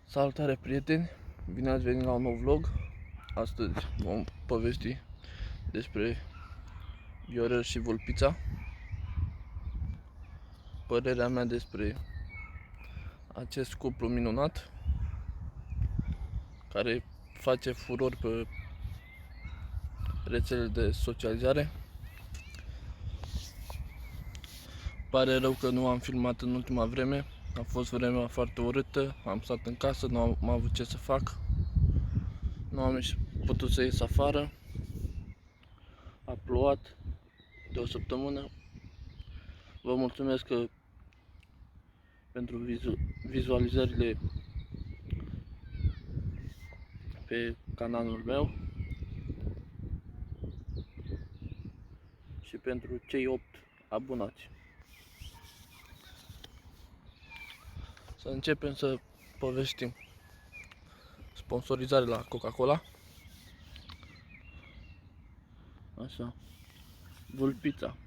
Salutare prieteni, bine ați venit la un nou vlog. Astăzi vom povesti despre Viorel și Vulpița. Părerea mea despre acest cuplu minunat care face furor pe rețelele de socializare. Pare rău că nu am filmat în ultima vreme. A fost vremea foarte urâtă, am stat în casă, nu am avut ce să fac. Nu am putut să ies afară. A plouat de o săptămână. Vă mulțumesc pentru vizualizările pe canalul meu și pentru cei 8 abonați. Să începem să povestim. Sponsorizare la Coca-Cola. Așa. Vulpița.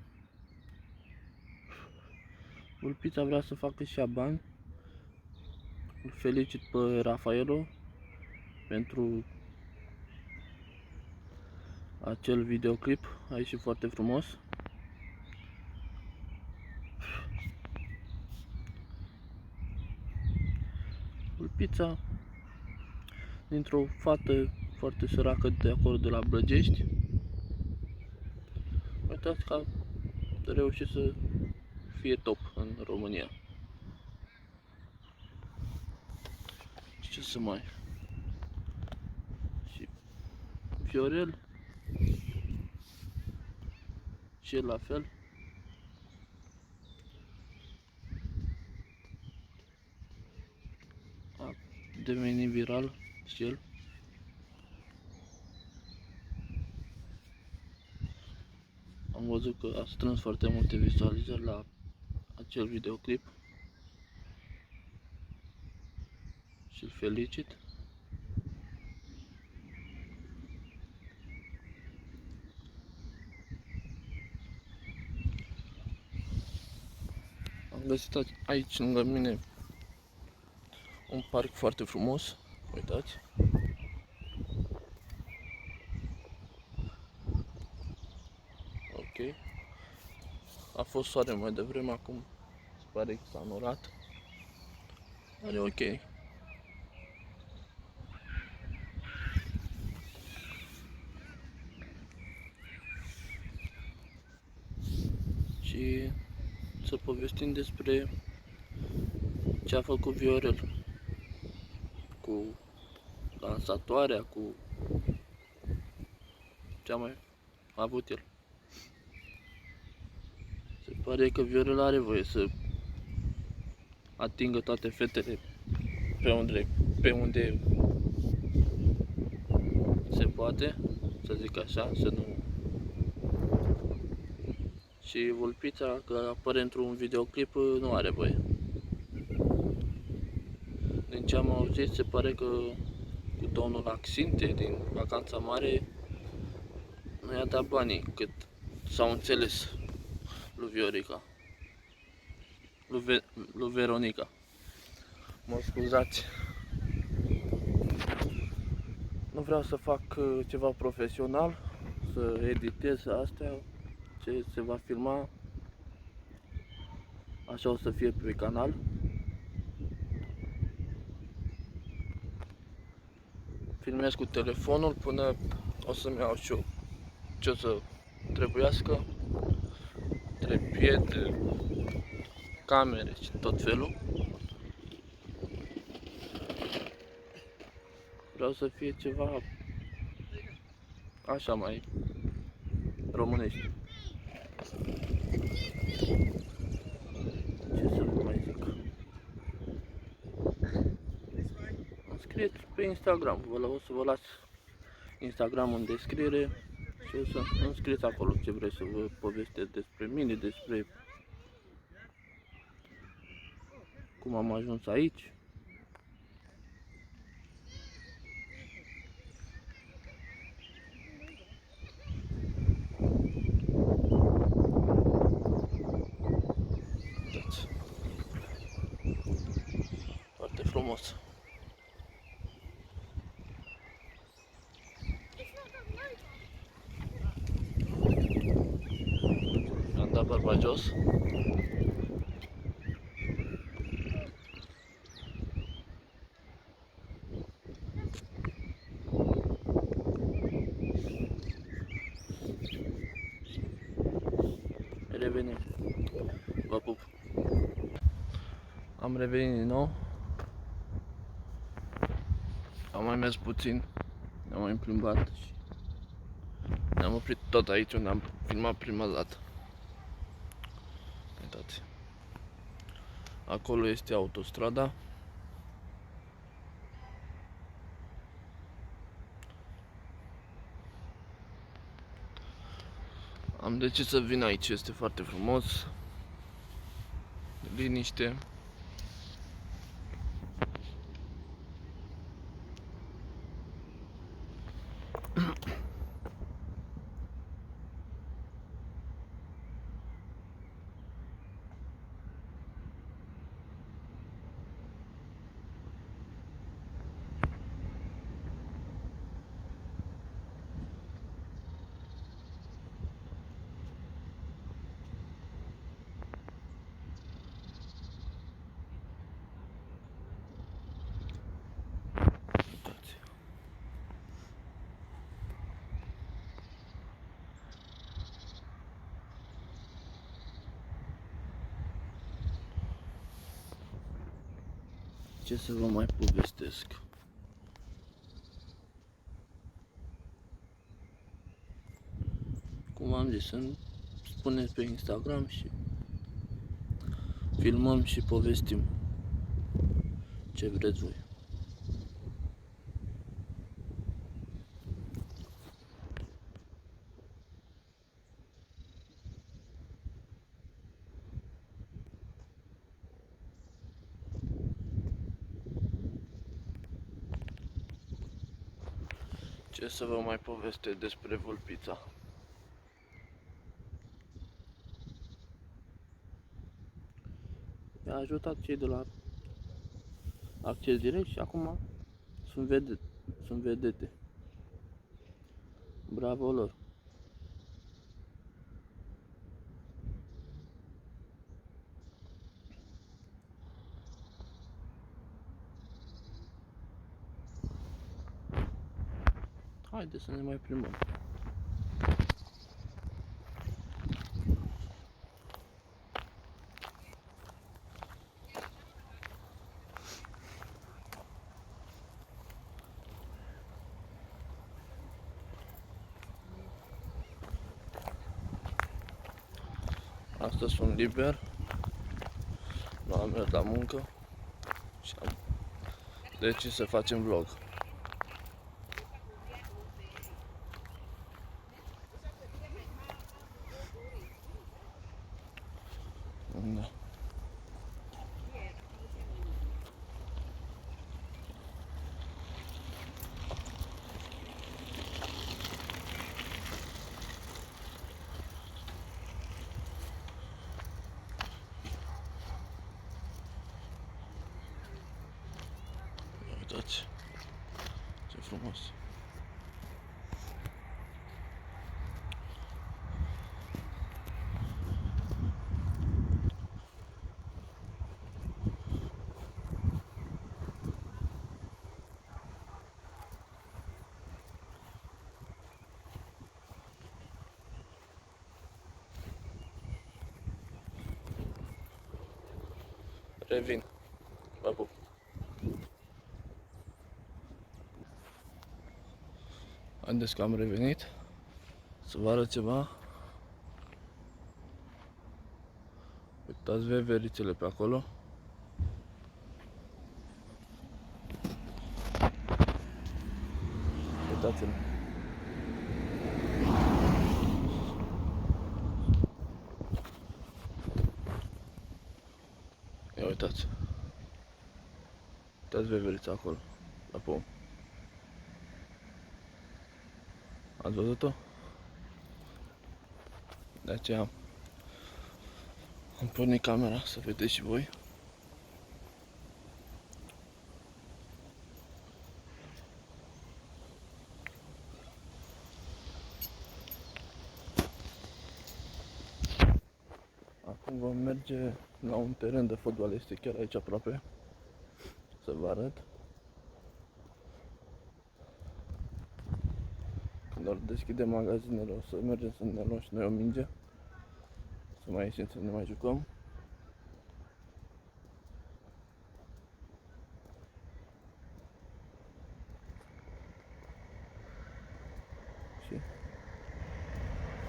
Vulpița vrea să facă și ea bani. Îl felicit pe Rafaelo pentru acel videoclip. A ieșit foarte frumos. Vulpița, dintr-o fată foarte săracă de acolo de la Blăgești, uitați că a reușit să fie top în România. Ce să mai... Și Viorel și el la fel. A devenit viral și el. Am văzut că a strâns foarte multe vizualizări la acel videoclip și îl felicit. Am găsit aici lângă mine un parc foarte frumos, uitați. Ok. A fost soare mai devreme, acum se pare că s-a norat. Dar e ok. Și să povestim despre ce a făcut Viorel cu lansatoarea, cu ce a mai avut el. Se pare că Viorel are voie să atingă toate fetele pe unde se poate, să zic așa, să nu... Și Vulpița, că apare într-un videoclip, nu are voie. Din ce am auzit, se pare că cu domnul Axinte din Vacanța Mare nu i-a dat banii cât s-au înțeles lui Viorica, lui Veronica. Mă scuzați. Nu vreau să fac ceva profesional, să editez astea, ce se va filma, așa o să fie pe canal. Filmez cu telefonul până o să-mi iau și eu ce o să trebuiască, trepied, camere și tot felul. Vreau să fie ceva așa mai românești. Ce să vă mai zic? Înscrieți pe Instagram, o să vă las Instagram în descriere și o să înscrieți acolo ce vreți să vă povestesc despre mine, despre cum am ajuns aici. Foarte frumos. ceva jos. Revenim. Vă pup. Am revenit din nou. Am mai mers puțin. Ne-am mai plimbat și ne-am oprit tot aici unde am filmat prima dată. Uitați. Acolo este autostrada. Am decis să vin aici, este foarte frumos. Liniște. Ce să vă mai povestesc? Cum am zis, să spuneți pe Instagram și filmăm și povestim ce vreți voi. Ce să vă mai povestesc despre Vulpița? I-a ajutat cei de la Acces Direct și acum sunt vedete. Bravo lor! Haideți să ne mai plimbăm. Astăzi sunt liber, nu am mers la muncă și am decis să facem vlog. Da. Uitați ce frumos! Revin. Vă pup. Haideți că am revenit. Să vă arăt ceva. Uitați veverițele pe acolo. Uitați-le. Ia uitați. Uitați veverița acolo, la pom. Ați văzut-o? De aceea am pornit camera să vedeți și voi. Vom merge la un teren de fotbal, este chiar aici aproape, să vă arăt. Când or deschide magazinele, o să mergem să ne luăm și noi o minge, să mai ieșim să ne mai jucăm. Și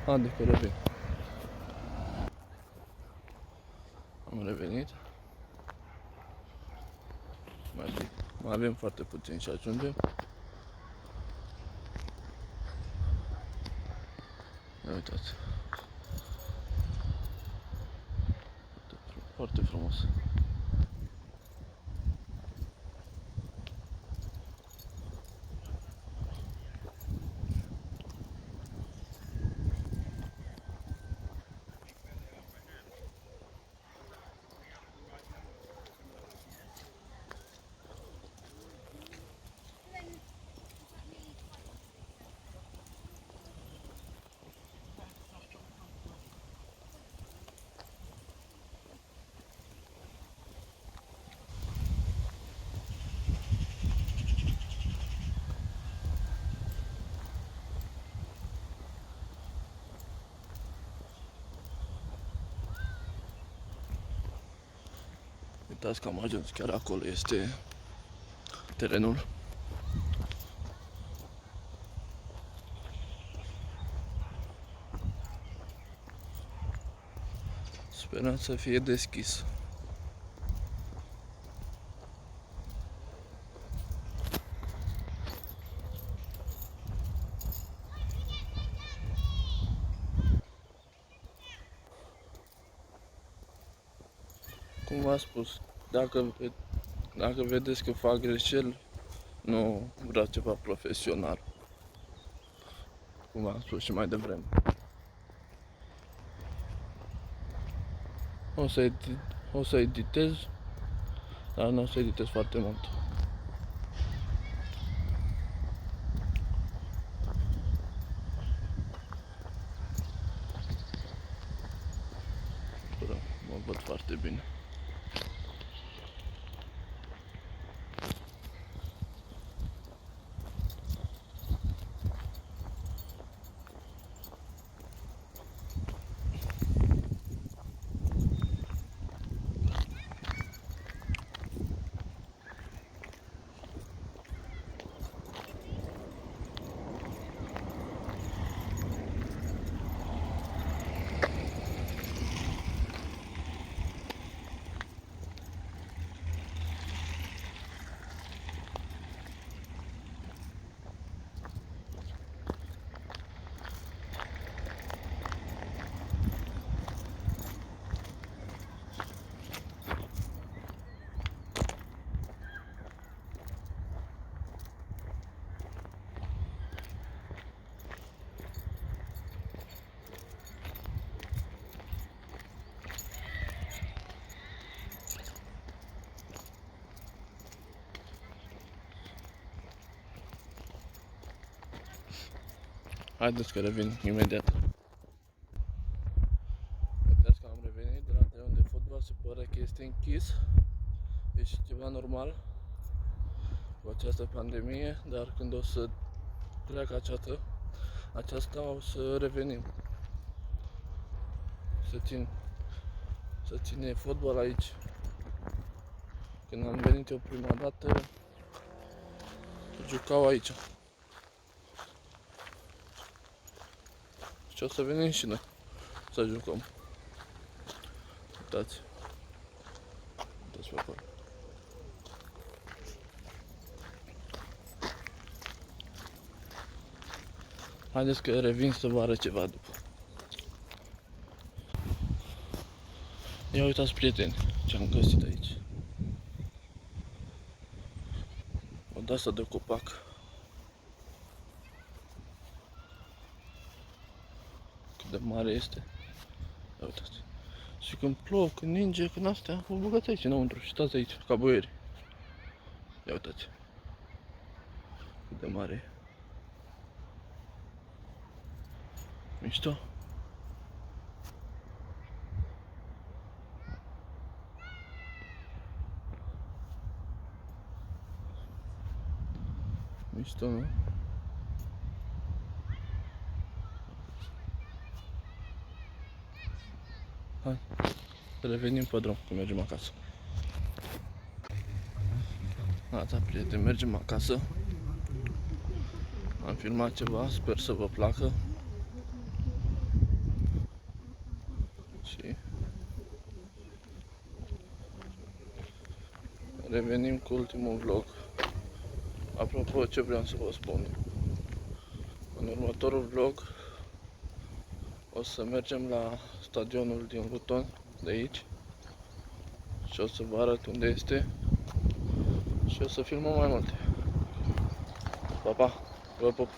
haide că revin. Am revenit. Mai avem foarte puțin și ajungem. Uitați. Foarte frumos. Uitați că am ajuns, chiar acolo este terenul. Sperăm să fie deschis. Cum v-am spus, dacă vedeți că fac greșeli, nu vreau ceva profesional. Cum v-am spus și mai devreme. O să editez, dar nu o să editez foarte mult. Mă văd foarte bine. Haideți că revin imediat. Uitați că am revenit de la terenul de fotbal, se pare că este închis. Este ceva normal cu această pandemie, dar când o să treacă aceasta o să revenim. Să ține fotbal aici. Când am venit eu prima dată, jucau aici. Și o să venim și noi să jucăm. Uitați. Uitați pe acolo. Haideți că revin să vă arăt ceva după. Ia uitați, prieteni, ce am găsit aici. O dasă de copac. Cât de mare este. Ia uitați. Și când plouă, când ninge, când astea, vă băgați aici înăuntru și stați aici, ca boieri. Ia uitați. Cât de mare e. Mișto. Mișto, nu? Hai, revenim pe drum, că mergem acasă. Gata, prieteni, mergem acasă. Am filmat ceva, sper să vă placă. Și revenim cu ultimul vlog. Apropo, ce vreau să vă spun. În următorul vlog o să mergem la stadionul din Luton, de aici. Și o să vă arăt unde este. Și o să filmăm mai multe. Pa, pa! Vă pup!